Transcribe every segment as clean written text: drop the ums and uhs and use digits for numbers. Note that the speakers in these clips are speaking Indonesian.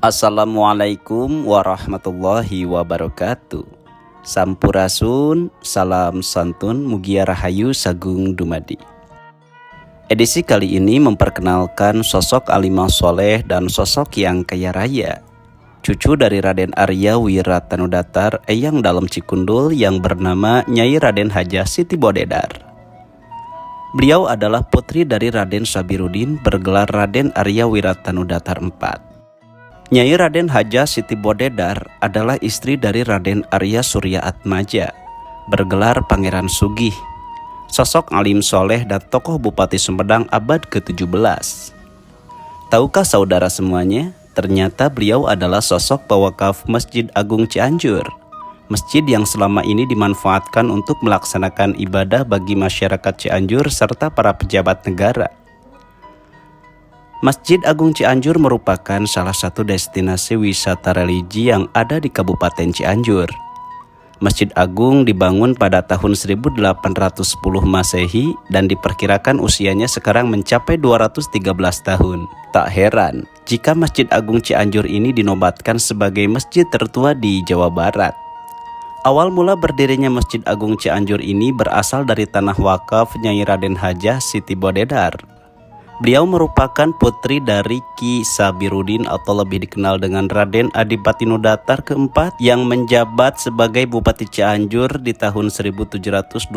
Assalamualaikum warahmatullahi wabarakatuh. Sampurasun, salam santun, mugia rahayu sagung dumadi. Edisi kali ini memperkenalkan sosok alimah soleh dan sosok yang kaya raya, cucu dari Raden Arya Wiratanudatar Eyang Dalem Cikundul yang bernama Nyai Raden Hajah Siti Bodedar. Beliau adalah putri dari Raden Sabirudin bergelar Raden Arya Wiratanudatar IV. Nyai Raden Hajah Siti Bodedar adalah istri dari Raden Arya Surya Atmaja, bergelar Pangeran Sugih, sosok alim soleh dan tokoh Bupati Sumedang abad ke-17. Tahukah saudara semuanya, ternyata beliau adalah sosok pewakaf Masjid Agung Cianjur, masjid yang selama ini dimanfaatkan untuk melaksanakan ibadah bagi masyarakat Cianjur serta para pejabat negara. Masjid Agung Cianjur merupakan salah satu destinasi wisata religi yang ada di Kabupaten Cianjur. Masjid Agung dibangun pada tahun 1810 Masehi dan diperkirakan usianya sekarang mencapai 213 tahun. Tak heran jika Masjid Agung Cianjur ini dinobatkan sebagai masjid tertua di Jawa Barat. Awal mula berdirinya Masjid Agung Cianjur ini berasal dari tanah wakaf Nyai Raden Hajah Siti Bodedar. Beliau merupakan putri dari Ki Sabirudin atau lebih dikenal dengan Raden Adipatinudatar keempat yang menjabat sebagai Bupati Cianjur di tahun 1727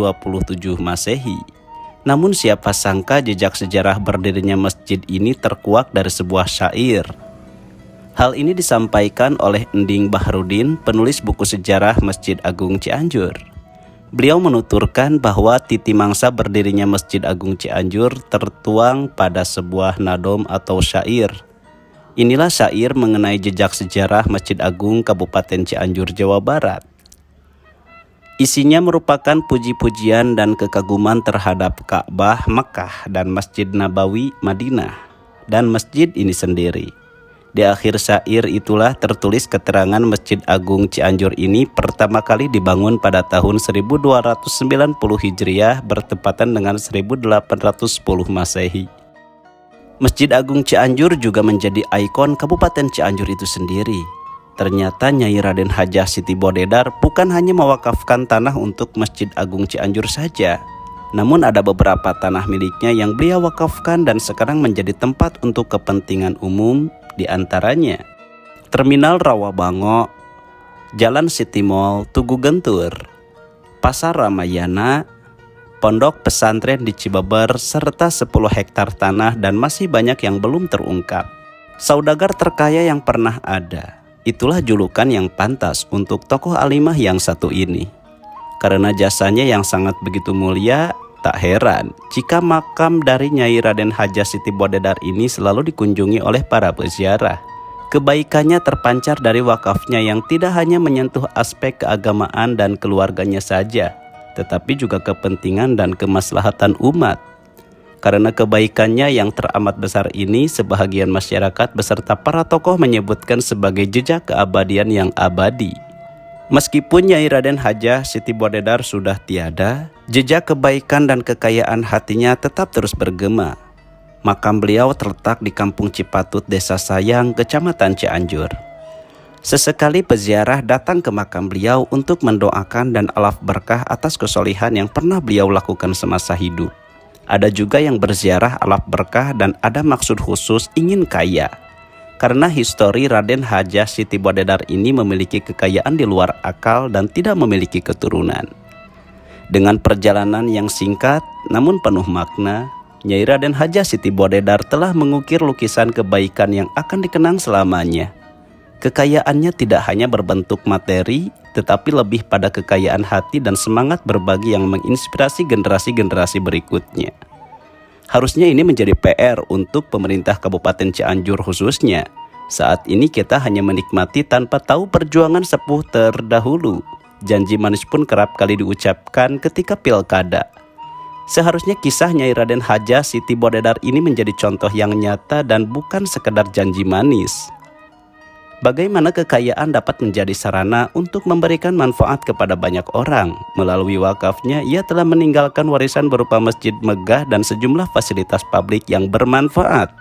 Masehi. Namun siapa sangka jejak sejarah berdirinya masjid ini terkuak dari sebuah syair. Hal ini disampaikan oleh Ending Bahrudin, penulis buku sejarah Masjid Agung Cianjur. Beliau menuturkan bahwa titi mangsa berdirinya Masjid Agung Cianjur tertuang pada sebuah nadom atau syair. Inilah syair mengenai jejak sejarah Masjid Agung Kabupaten Cianjur, Jawa Barat. Isinya merupakan puji-pujian dan kekaguman terhadap Ka'bah Makkah dan Masjid Nabawi Madinah dan masjid ini sendiri. Di akhir syair itulah tertulis keterangan Masjid Agung Cianjur ini pertama kali dibangun pada tahun 1290 Hijriah bertepatan dengan 1810 Masehi. Masjid Agung Cianjur juga menjadi ikon Kabupaten Cianjur itu sendiri. Ternyata Nyai Raden Hajah Siti Bodedar bukan hanya mewakafkan tanah untuk Masjid Agung Cianjur saja, namun ada beberapa tanah miliknya yang beliau wakafkan dan sekarang menjadi tempat untuk kepentingan umum. Di antaranya Terminal Rawabango, Jalan City Mall Tugu Gentur, Pasar Ramayana, Pondok Pesantren di Cibaber, serta 10 hektar tanah dan masih banyak yang belum terungkap. Saudagar terkaya yang pernah ada, itulah julukan yang pantas untuk tokoh alimah yang satu ini. Karena jasanya yang sangat begitu mulia, tak heran jika makam dari Nyai Raden Hajah Siti Bodedar ini selalu dikunjungi oleh para peziarah. Kebaikannya terpancar dari wakafnya yang tidak hanya menyentuh aspek keagamaan dan keluarganya saja, tetapi juga kepentingan dan kemaslahatan umat. Karena kebaikannya yang teramat besar ini, sebahagian masyarakat beserta para tokoh menyebutkan sebagai jejak keabadian yang abadi. Meskipun Nyai Raden Hajah Siti Bodedar sudah tiada, jejak kebaikan dan kekayaan hatinya tetap terus bergema. Makam beliau terletak di Kampung Cipatut, Desa Sayang, Kecamatan Cianjur. Sesekali peziarah datang ke makam beliau untuk mendoakan dan alaf berkah atas kesolihan yang pernah beliau lakukan semasa hidup. Ada juga yang berziarah alaf berkah dan ada maksud khusus ingin kaya. Karena histori Raden Hajah Siti Bodedar ini memiliki kekayaan di luar akal dan tidak memiliki keturunan. Dengan perjalanan yang singkat namun penuh makna, Nyai Raden Hajah Siti Bodedar telah mengukir lukisan kebaikan yang akan dikenang selamanya. Kekayaannya tidak hanya berbentuk materi, tetapi lebih pada kekayaan hati dan semangat berbagi yang menginspirasi generasi-generasi berikutnya. Harusnya ini menjadi PR untuk pemerintah Kabupaten Cianjur khususnya. Saat ini kita hanya menikmati tanpa tahu perjuangan sepuh terdahulu. Janji manis pun kerap kali diucapkan ketika pilkada. Seharusnya kisah Nyai Raden Hajah Siti Bodedar ini menjadi contoh yang nyata dan bukan sekedar janji manis. Bagaimana kekayaan dapat menjadi sarana untuk memberikan manfaat kepada banyak orang. Melalui wakafnya, ia telah meninggalkan warisan berupa masjid megah dan sejumlah fasilitas publik yang bermanfaat.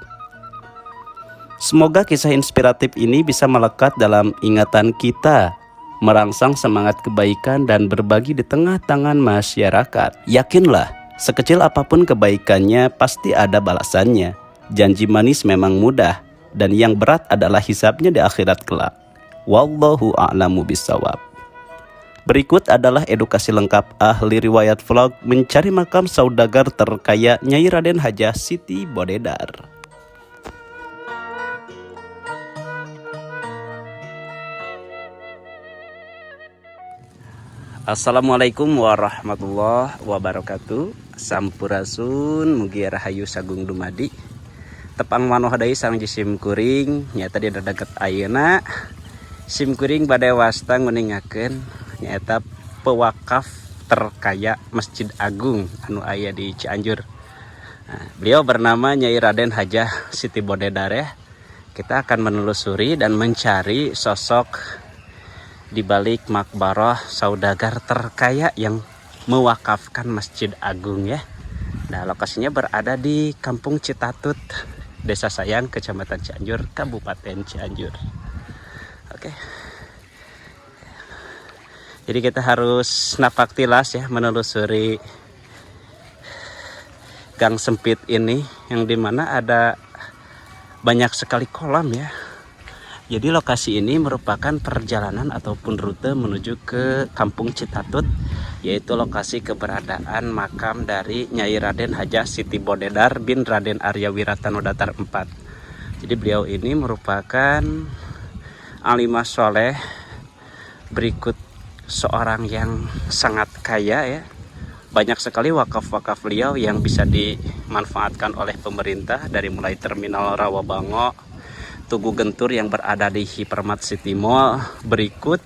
Semoga kisah inspiratif ini bisa melekat dalam ingatan kita, merangsang semangat kebaikan dan berbagi di tengah-tengah masyarakat. Yakinlah, sekecil apapun kebaikannya pasti ada balasannya. Janji manis memang mudah, dan yang berat adalah hisabnya di akhirat kelak. Wallahu a'lamu bishawab. Berikut adalah edukasi lengkap ahli riwayat vlog mencari makam saudagar terkaya Nyai Raden Hajah Siti Bodedar. Assalamualaikum warahmatullahi wabarakatuh. Sampurasun mugi rahayu sagung dumadi. Tepang manoh deui sareng sim kuring nyata di dekat ayeuna. Sim kuring bade wasta nguningakeun nyata pewakaf terkaya Masjid Agung anu aya di Cianjur. Nah, beliau bernama Nyai Raden Hajah Siti Bodedar ya. Kita akan menelusuri dan mencari sosok di balik makbarah saudagar terkaya yang mewakafkan Masjid Agung ya. Nah, lokasinya berada di Kampung Citatut, Desa Sayang, Kecamatan Cianjur, Kabupaten Cianjur. Oke. Jadi kita harus napak tilas ya menelusuri gang sempit ini yang dimana ada banyak sekali kolam ya. Jadi lokasi ini merupakan perjalanan ataupun rute menuju ke Kampung Citatut, yaitu lokasi keberadaan makam dari Nyai Raden Hajah Siti Bodedar bin Raden Arya Wiratanodatar IV. Jadi beliau ini merupakan alimah soleh, berikut seorang yang sangat kaya ya. Banyak sekali wakaf-wakaf beliau yang bisa dimanfaatkan oleh pemerintah, dari mulai terminal Rawabango, Tugu Gentur yang berada di Hypermart City Mall, berikut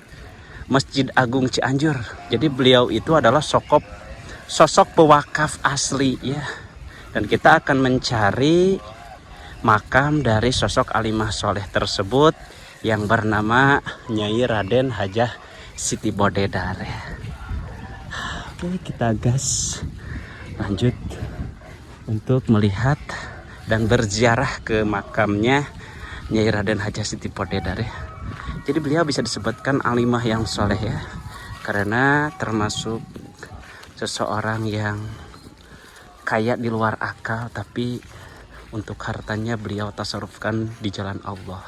Masjid Agung Cianjur. Jadi beliau itu adalah sosok pewakaf asli ya. Dan kita akan mencari makam dari sosok alimah soleh tersebut yang bernama Nyai Raden Hajah Siti Bodedar ya. Oke, kita gas lanjut untuk melihat dan berziarah ke makamnya Nyai Raden Hajah Siti Bodedar ya. Jadi beliau bisa disebutkan alimah yang soleh ya, karena termasuk seseorang yang kaya di luar akal, tapi untuk hartanya beliau tasarrufkan di jalan Allah.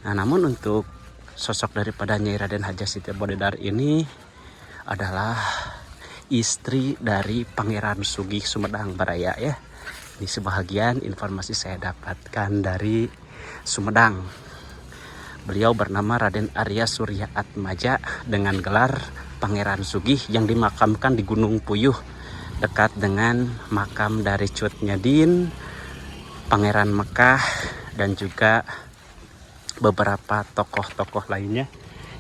Nah, namun untuk sosok daripada Nyai Raden Hajah Siti Bodedar ini adalah istri dari Pangeran Sugih Sumedang Baraya ya. Ini sebahagian informasi saya dapatkan dari Sumedang. Beliau bernama Raden Arya Surya Atmaja dengan gelar Pangeran Sugih yang dimakamkan di Gunung Puyuh dekat dengan makam dari Cut Nyadin, Pangeran Mekah, dan juga beberapa tokoh-tokoh lainnya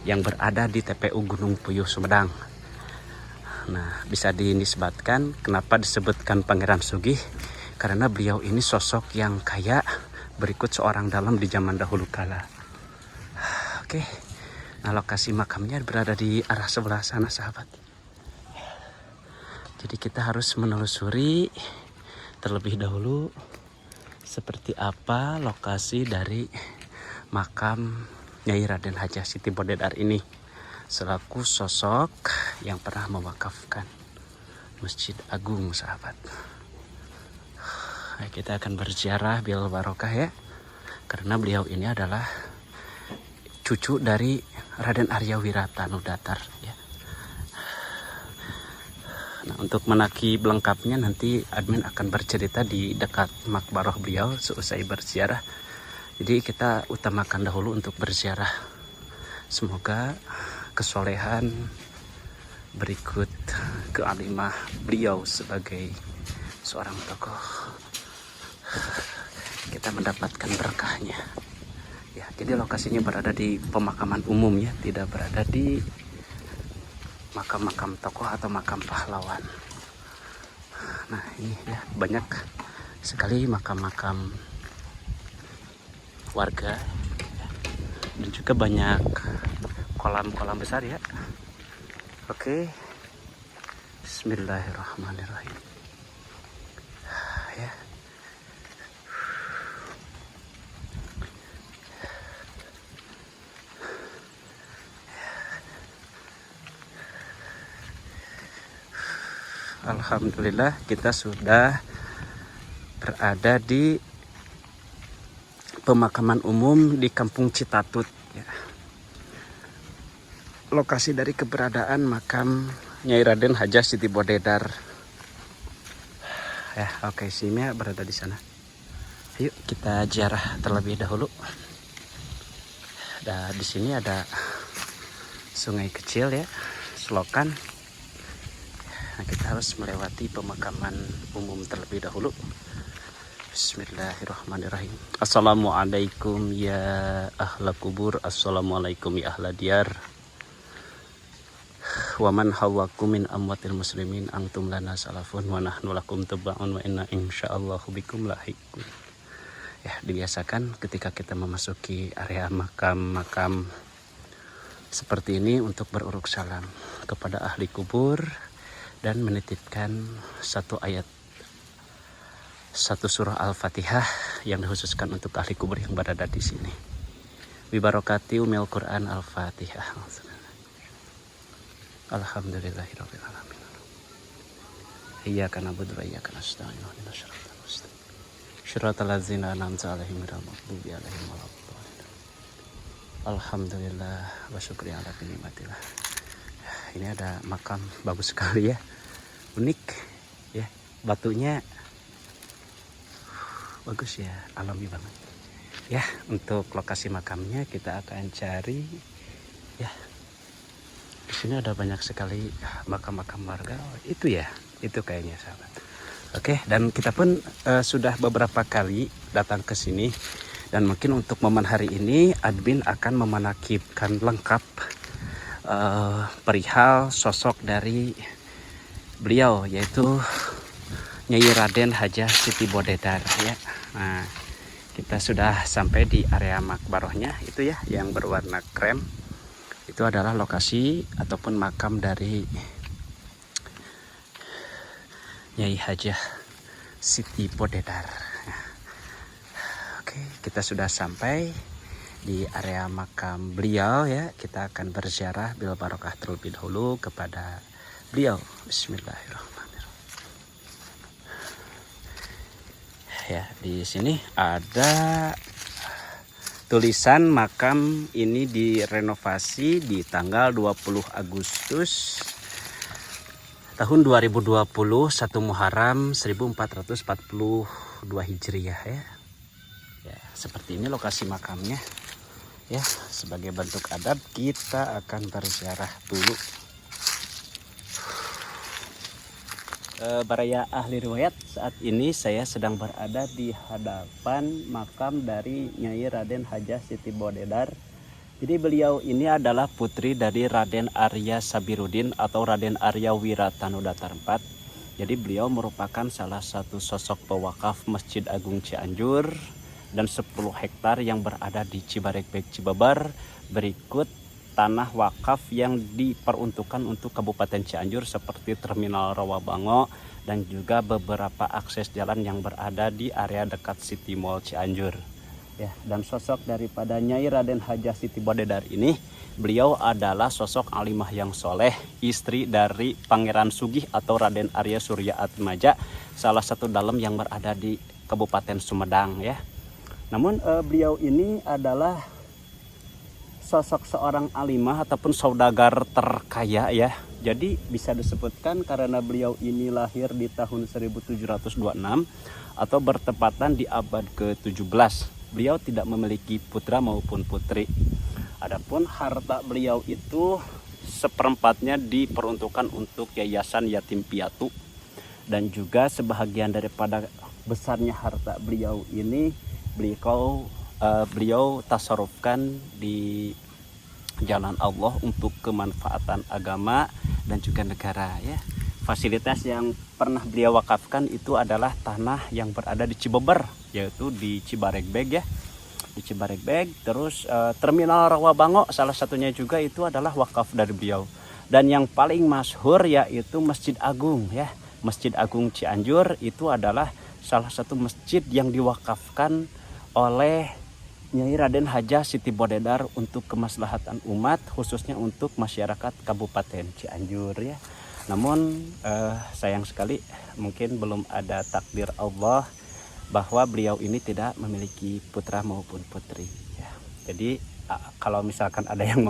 yang berada di TPU Gunung Puyuh Sumedang. Nah, bisa dinisbatkan kenapa disebutkan Pangeran Sugih, karena beliau ini sosok yang kaya, berikut seorang dalam di zaman dahulu kala. Oke, nah lokasi makamnya berada di arah sebelah sana sahabat. Jadi kita harus menelusuri terlebih dahulu seperti apa lokasi dari makam Nyai Raden Hajah Siti Bodedar ini selaku sosok yang pernah mewakafkan Masjid Agung sahabat. Kita akan berziarah bil barokah ya, karena beliau ini adalah cucu dari Raden Arya Wiratanodatar ya. Nah, untuk menaki lengkapnya nanti admin akan bercerita di dekat makbarah beliau seusai berziarah. Jadi kita utamakan dahulu untuk berziarah. Semoga kesolehan berikut kealimah beliau sebagai seorang tokoh kita mendapatkan berkahnya ya. Jadi lokasinya berada di pemakaman umum ya, tidak berada di makam-makam tokoh atau makam pahlawan. Nah, ini ya banyak sekali makam-makam warga ya. Dan juga banyak kolam-kolam besar ya. Oke, bismillahirrahmanirrahim ya. Alhamdulillah kita sudah berada di pemakaman umum di Kampung Citatut ya. Lokasi dari keberadaan makam Nyai Raden Hajah Siti Bodedar. Ya, oke, Simia berada di sana. Yuk kita ziarah terlebih dahulu. Dan di sini ada sungai kecil ya, selokan. Nah, kita harus melewati pemakaman umum terlebih dahulu. Bismillahirrahmanirrahim. Assalamualaikum ya ahla kubur. Assalamualaikum ya ahla diyar. Wa man hawakum min amwatil muslimin antum lana salafun wa nahnu lakum tabaun wa inna insyaallahu bikum lahiqun. Ya, dibiasakan ketika kita memasuki area makam-makam seperti ini untuk beruruk salam kepada ahli kubur dan menitipkan satu ayat, satu surah Al-Fatihah yang dikhususkan untuk ahli kubur yang berada di sini. Bibarokati umil Quran Al-Fatihah. Alhamdulillahirabbil alamin. Iyyaka na'budu wa iyyaka nasta'in. Ihdinas siratal mustaqim. Shiratal ladzina an'amta 'alaihim ghairil maghdubi 'alaihim waladdallin. Alhamdulillah wa syukri ala nikmatillah. Ini ada makam bagus sekali ya. Unik ya. Batunya bagus ya, alami banget. Ya, untuk lokasi makamnya kita akan cari ya. Di sini ada banyak sekali makam-makam warga. Itu ya, itu kayaknya sahabat. Oke, dan kita pun sudah beberapa kali datang ke sini. Dan mungkin untuk momen hari ini admin akan memanakibkan lengkap perihal sosok dari beliau, yaitu Nyai Raden Hajah Siti Bodedar ya. Nah, kita sudah sampai di area makbarohnya itu ya, yang berwarna krem. Itu adalah lokasi ataupun makam dari Nyai Hajah Siti Bodedar. Oke, kita sudah sampai di area makam beliau ya. Kita akan berziarah bil barokah terlebih dahulu kepada beliau. Bismillahirrahmanirrahim. Ya, di sini ada tulisan makam ini direnovasi di tanggal 20 Agustus tahun 2020, 1 Muharram 1442 Hijriah ya. Ya, seperti ini lokasi makamnya. Ya, sebagai bentuk adab kita akan berziarah dulu. Baraya ahli riwayat, saat ini saya sedang berada di hadapan makam dari Nyai Raden Hajah Siti Bodedar. Jadi beliau ini adalah putri dari Raden Arya Sabirudin atau Raden Arya Wiratanudatar IV. Jadi beliau merupakan salah satu sosok pewakaf Masjid Agung Cianjur dan 10 hektar yang berada di Cibaregbeg Cibabar. Berikut tanah wakaf yang diperuntukkan untuk Kabupaten Cianjur seperti Terminal Rawabango dan juga beberapa akses jalan yang berada di area dekat City Mall Cianjur. Ya, dan sosok daripada Nyai Raden Hajah Siti Bodedar ini, beliau adalah sosok alimah yang soleh, istri dari Pangeran Sugih atau Raden Arya Surya Atmaja, salah satu dalam yang berada di Kabupaten Sumedang ya. Namun beliau ini adalah sosok seorang alimah ataupun saudagar terkaya ya. Jadi bisa disebutkan karena beliau ini lahir di tahun 1726 atau bertepatan di abad ke-17. Beliau tidak memiliki putra maupun putri. Adapun harta beliau itu seperempatnya diperuntukkan untuk Yayasan Yatim Piatu. Dan juga sebahagian daripada besarnya harta beliau ini beliau tasarufkan di jalan Allah untuk kemanfaatan agama dan juga negara ya. Fasilitas yang pernah beliau wakafkan itu adalah tanah yang berada di Cibeber, yaitu di Cibaregbeg ya. Di Cibaregbeg, terus Terminal Rawabango salah satunya juga itu adalah wakaf dari beliau. Dan yang paling masyhur yaitu Masjid Agung ya. Masjid Agung Cianjur itu adalah salah satu masjid yang diwakafkan oleh Nyai Raden Hajah Siti Bodedar untuk kemaslahatan umat, khususnya untuk masyarakat Kabupaten Cianjur ya. Namun sayang sekali mungkin belum ada takdir Allah bahwa beliau ini tidak memiliki putra maupun putri ya. Jadi kalau misalkan ada yang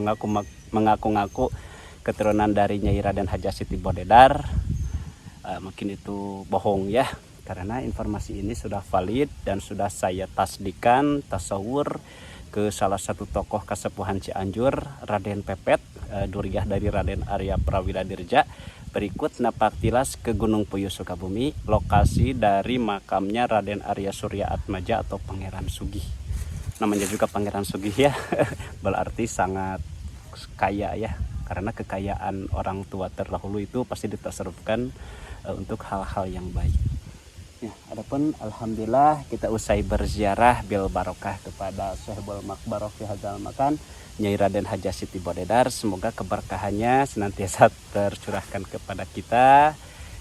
mengaku-ngaku keturunan dari Nyai Raden Hadja Siti Bodedar, mungkin itu bohong ya, karena informasi ini sudah valid dan sudah saya tasdikan tasawur ke salah satu tokoh Kasepuhan Cianjur, Raden Pepet, Duriah dari Raden Arya Prawira Dirja. Berikut napaktilas ke Gunung Puyuh Sukabumi, lokasi dari makamnya Raden Arya Surya Atmaja atau Pangeran Sugih. Namanya juga Pangeran Sugih ya, berarti sangat kaya ya, karena kekayaan orang tua terdahulu itu pasti ditasarufkan untuk hal-hal yang baik. Ya, adapun alhamdulillah kita usai berziarah bil barokah kepada Sahibul Makbarah fi hadzal makan Nyai Raden Hadja Siti Bodedar. Semoga keberkahannya senantiasa tercurahkan kepada kita,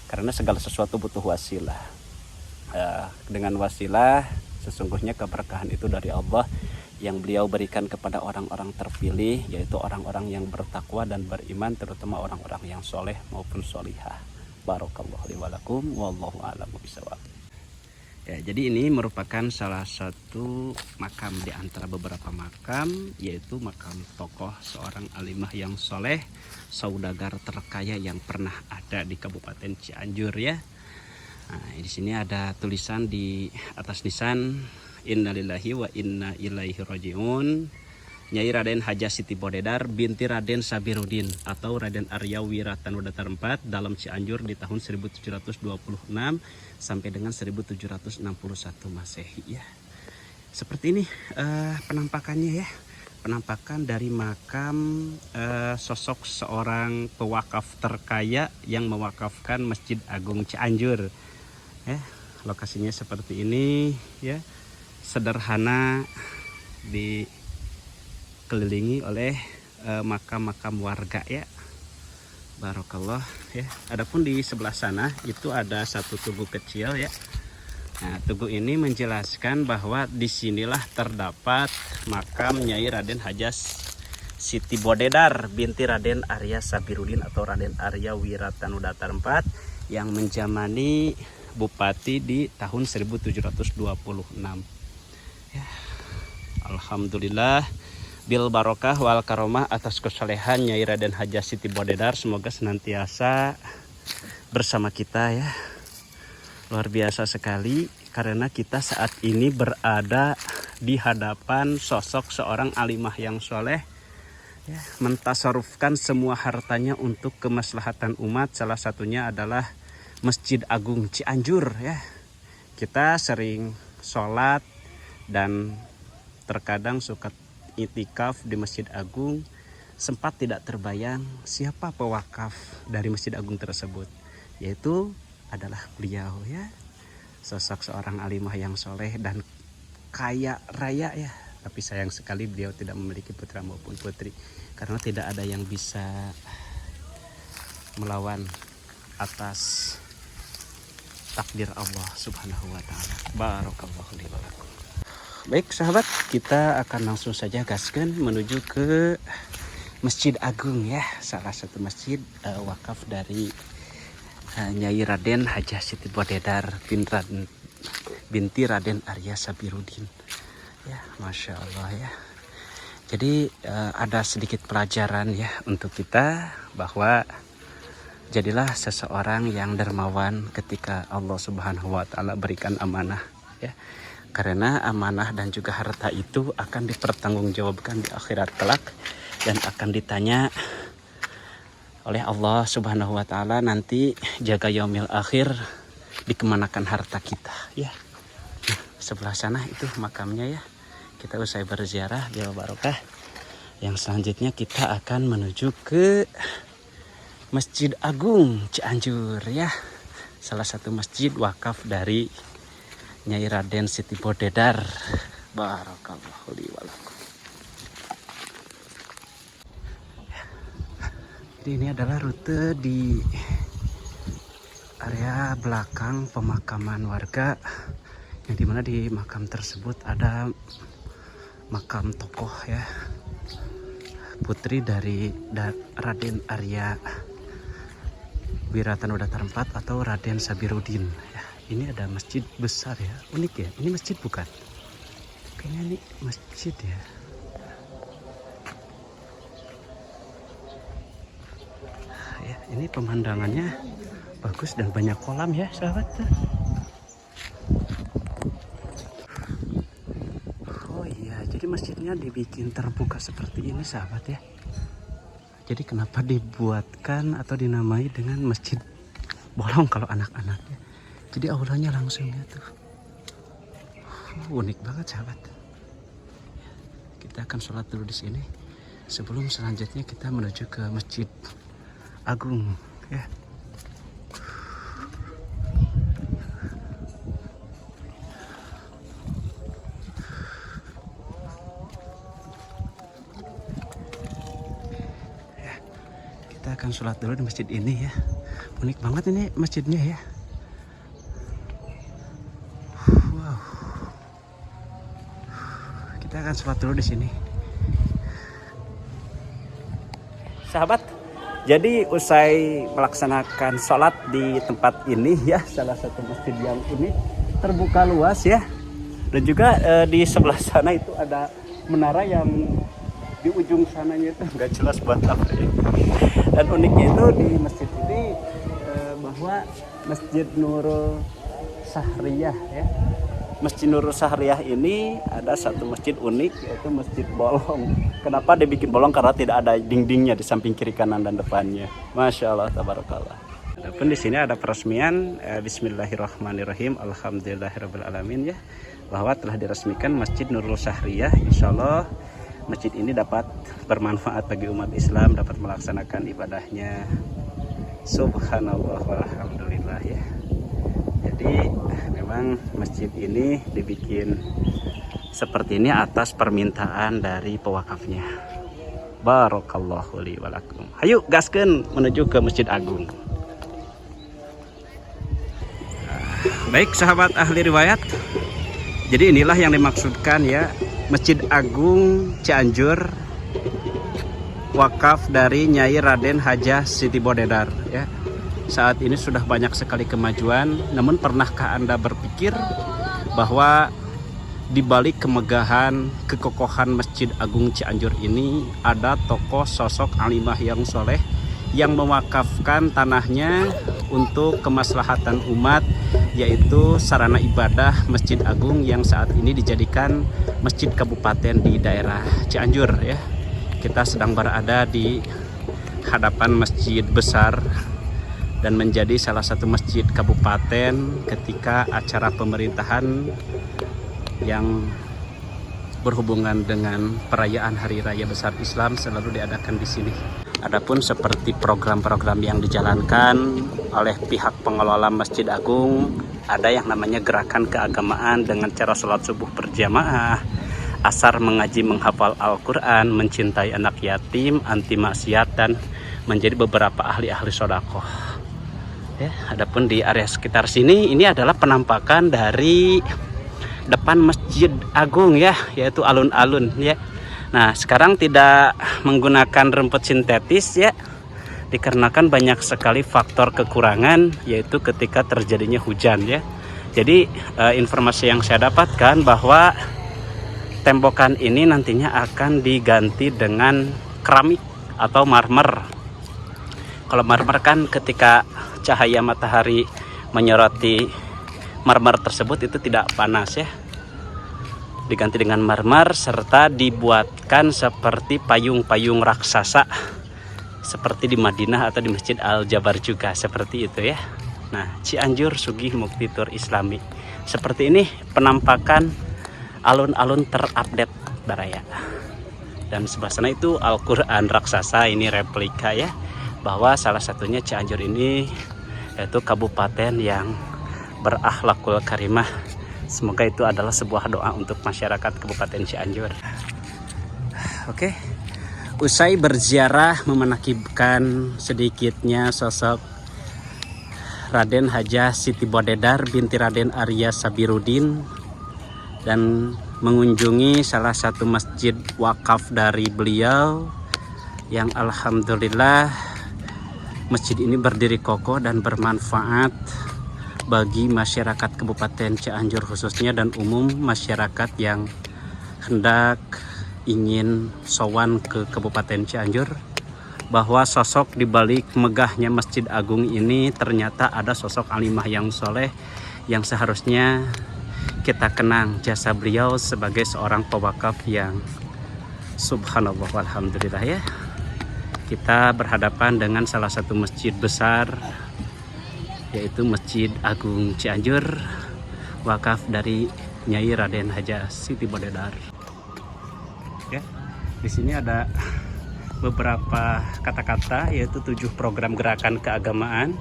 karena segala sesuatu butuh wasilah. Dengan wasilah sesungguhnya keberkahan itu dari Allah yang beliau berikan kepada orang-orang terpilih, yaitu orang-orang yang bertakwa dan beriman, terutama orang-orang yang soleh maupun solihah. Barakallahu li wa lakum wallahu a'lamu bishawab. Ya, jadi ini merupakan salah satu makam di antara beberapa makam, yaitu makam tokoh seorang alimah yang soleh, saudagar terkaya yang pernah ada di Kabupaten Cianjur ya. Nah, di sini ada tulisan di atas nisan Innalillahi wa inna ilaihi rajiun. Nyai Raden Hadja Siti Bodedar binti Raden Sabirudin atau Raden Arya Wiratanudatar IV dalam Cianjur di tahun 1726 sampai dengan 1761 Masehi ya. Seperti ini penampakannya ya. Penampakan dari makam sosok seorang pewakaf terkaya yang mewakafkan Masjid Agung Cianjur. Ya, lokasinya seperti ini ya. Sederhana, dikelilingi oleh makam-makam warga ya. Barokallah ya. Adapun di sebelah sana itu ada satu tugu kecil ya. Nah, tugu ini menjelaskan bahwa disinilah terdapat makam Nyai Raden Hadja Siti Bodedar binti Raden Arya Sabirudin atau Raden Arya Wiratanudatar IV yang menjamani bupati di tahun 1726 ya. Alhamdulillah bil barokah wal karomah atas kesalehan Nyai Raden Hadja Siti Bodedar, semoga senantiasa bersama kita ya. Luar biasa sekali karena kita saat ini berada di hadapan sosok seorang alimah yang soleh ya, mentasarufkan semua hartanya untuk kemaslahatan umat. Salah satunya adalah Masjid Agung Cianjur ya. Kita sering sholat dan terkadang suka itikaf di Masjid Agung, sempat tidak terbayang siapa pewakaf dari Masjid Agung tersebut, yaitu adalah beliau ya, sosok seorang alimah yang soleh dan kaya raya ya. Tapi sayang sekali beliau tidak memiliki putra maupun putri, karena tidak ada yang bisa melawan atas takdir Allah subhanahu wa ta'ala. Barakallahu li wa lakum. Baik sahabat, kita akan langsung saja gaskan menuju ke Masjid Agung ya, salah satu masjid wakaf dari Nyai Raden Hadja Siti Bodedar binti Raden Arya Sabirudin ya. Masya Allah ya. Jadi ada sedikit pelajaran ya untuk kita, bahwa jadilah seseorang yang dermawan ketika Allah Subhanahu wa Ta'ala berikan amanah ya. Karena amanah dan juga harta itu akan dipertanggungjawabkan di akhirat kelak dan akan ditanya oleh Allah Subhanahu wa Ta'ala nanti jaga yaumil akhir, dikemanakan harta kita ya. Nah, sebelah sana itu makamnya ya. Kita usai berziarah bil barokah, yang selanjutnya kita akan menuju ke Masjid Agung Cianjur ya, salah satu masjid wakaf dari Nyai Raden Siti Bodedar. Barakallahu li wa lakum. Jadi ini adalah rute di area belakang pemakaman warga, yang dimana di makam tersebut ada makam tokoh ya, putri dari Raden Arya Wiratanodatar IV atau Raden Sabirudin. Ya, ini ada masjid besar ya, unik ya. Ini masjid bukan? Kayaknya ini masjid ya. Ya, ini pemandangannya bagus dan banyak kolam ya, sahabat. Oh iya, jadi masjidnya dibikin terbuka seperti ini, sahabat ya. Jadi kenapa dibuatkan atau dinamai dengan masjid bolong kalau anak-anaknya? Jadi aulanya langsung ya tuh. Unik banget, sahabat. Kita akan sholat dulu di sini sebelum selanjutnya kita menuju ke Masjid Agung ya. Kita akan sholat dulu di masjid ini ya. Unik banget ini masjidnya ya. Wow. Kita akan sholat dulu di sini. Sahabat, jadi usai melaksanakan sholat di tempat ini ya, salah satu masjid yang unik, terbuka luas ya. Dan juga di sebelah sana itu ada menara yang di ujung sananya itu nggak jelas buat apa ya. Dan uniknya itu di masjid ini bahwa Masjid Nurul Sahriyah ya. Masjid Nurul Sahriyah ini ada satu masjid unik, yaitu masjid bolong. Kenapa dibikin bolong? Karena tidak ada dindingnya di samping kiri kanan dan depannya. Masya Allah, tabarakallah. Adapun di sini ada peresmian Bismillahirrahmanirrahim, Alhamdulillahirabbil alamin ya, bahwa telah diresmikan Masjid Nurul Sahriyah. Insya Allah masjid ini dapat bermanfaat bagi umat Islam, dapat melaksanakan ibadahnya. Subhanallah walhamdulillah ya. Jadi memang masjid ini dibikin seperti ini atas permintaan dari pewakafnya. Barakallahu li walakum. Hayu gaskeun menuju ke Masjid Agung. Baik sahabat ahli riwayat, jadi inilah yang dimaksudkan ya, Masjid Agung Cianjur, wakaf dari Nyai Raden Hajah Siti Bodedar ya. Saat ini sudah banyak sekali kemajuan, namun pernahkah Anda berpikir bahwa di balik kemegahan, kekokohan Masjid Agung Cianjur ini ada tokoh sosok alimah yang soleh yang mewakafkan tanahnya untuk kemaslahatan umat, yaitu sarana ibadah Masjid Agung yang saat ini dijadikan masjid kabupaten di daerah Cianjur ya. Kita sedang berada di hadapan masjid besar dan menjadi salah satu masjid kabupaten ketika acara pemerintahan yang berhubungan dengan perayaan Hari Raya Besar Islam selalu diadakan di sini. Adapun seperti program-program yang dijalankan oleh pihak pengelola Masjid Agung, ada yang namanya gerakan keagamaan dengan cara sholat subuh berjamaah, asar mengaji menghafal Al-Quran, mencintai anak yatim, anti maksiat, dan menjadi beberapa ahli-ahli sodakoh. Ya, adapun di area sekitar sini ini adalah penampakan dari depan Masjid Agung ya, yaitu alun-alun ya. Nah, sekarang tidak menggunakan rumput sintetis ya, dikarenakan banyak sekali faktor kekurangan, yaitu ketika terjadinya hujan ya. Jadi informasi yang saya dapatkan bahwa tembokan ini nantinya akan diganti dengan keramik atau marmer. Kalau marmer kan ketika cahaya matahari menyoroti marmer tersebut itu tidak panas ya. Diganti dengan marmer serta dibuatkan seperti payung-payung raksasa seperti di Madinah atau di Masjid Al-Jabar juga seperti itu ya. Nah, Cianjur Sugih Mukti Tur Islami. Seperti ini penampakan alun-alun terupdate Baraya. Dan sebelah sana itu Al-Quran raksasa, ini replika ya, bahwa salah satunya Cianjur ini yaitu kabupaten yang berakhlakul karimah. Semoga itu adalah sebuah doa untuk masyarakat Kabupaten Cianjur. Oke, usai berziarah memenakibkan sedikitnya sosok Raden Hajah Siti Bodedar binti Raden Arya Sabirudin dan mengunjungi salah satu masjid wakaf dari beliau yang alhamdulillah Masjid ini berdiri kokoh dan bermanfaat bagi masyarakat Kabupaten Cianjur khususnya dan umum masyarakat yang hendak ingin sowan ke Kabupaten Cianjur, bahwa sosok di balik megahnya Masjid Agung ini ternyata ada sosok alimah yang soleh yang seharusnya kita kenang jasa beliau sebagai seorang pewakaf yang subhanallah walhamdulillah ya. Kita berhadapan dengan salah satu masjid besar, yaitu Masjid Agung Cianjur, wakaf dari Nyai Raden Haja Siti Bodedar. Ya, di sini ada beberapa kata-kata, yaitu 7 program gerakan keagamaan: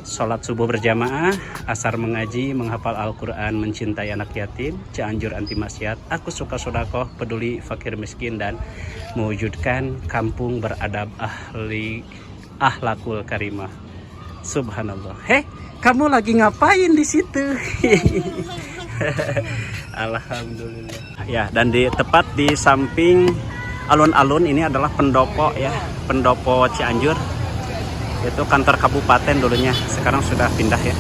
sholat subuh berjamaah, asar mengaji, menghafal Al-Quran, mencintai anak yatim, Cianjur anti maksiat, aku suka sodakoh, peduli fakir miskin, dan mewujudkan kampung beradab ahli ahlakul karimah. Subhanallah. Heh, kamu lagi ngapain di situ? Alhamdulillah. Ya, dan tepat di samping alun-alun ini adalah pendopo ya, pendopo Cianjur. Itu kantor kabupaten dulunya, sekarang sudah pindah ya.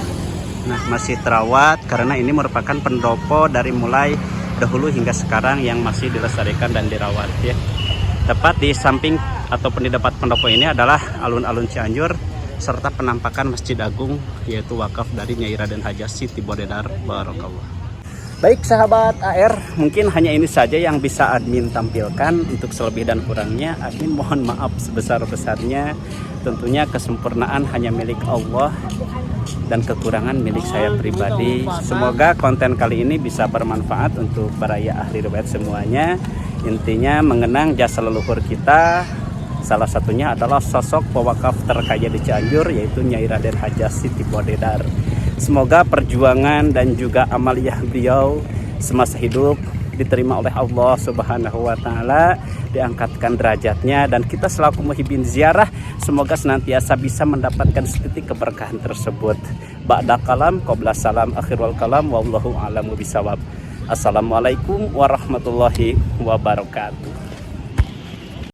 Nah, masih terawat karena ini merupakan pendopo dari mulai dahulu hingga sekarang yang masih dilestarikan dan dirawat ya. Tepat di samping ataupun di depan pendopo ini adalah alun-alun Cianjur serta penampakan Masjid Agung, yaitu wakaf dari Nyai Raden Haja Siti Bodedar Barakallah. Baik sahabat AR, mungkin hanya ini saja yang bisa admin tampilkan. Untuk selebih dan kurangnya admin mohon maaf sebesar-besarnya. Tentunya kesempurnaan hanya milik Allah dan kekurangan milik saya pribadi. Semoga konten kali ini bisa bermanfaat untuk para ya ahli riwayat semuanya. Intinya mengenang jasa leluhur kita. Salah satunya adalah sosok pewakaf terkaya di Cianjur, yaitu Nyai Raden Haja Siti Bodedar. Semoga perjuangan dan juga amaliyah beliau semasa hidup diterima oleh Allah Subhanahu wa taala, diangkatkan derajatnya, dan kita selaku muhibin ziarah semoga senantiasa bisa mendapatkan setitik keberkahan tersebut. Ba'da kalam qabla salam akhirul kalam wallahu a'lamu bisawab. Assalamualaikum warahmatullahi wabarakatuh.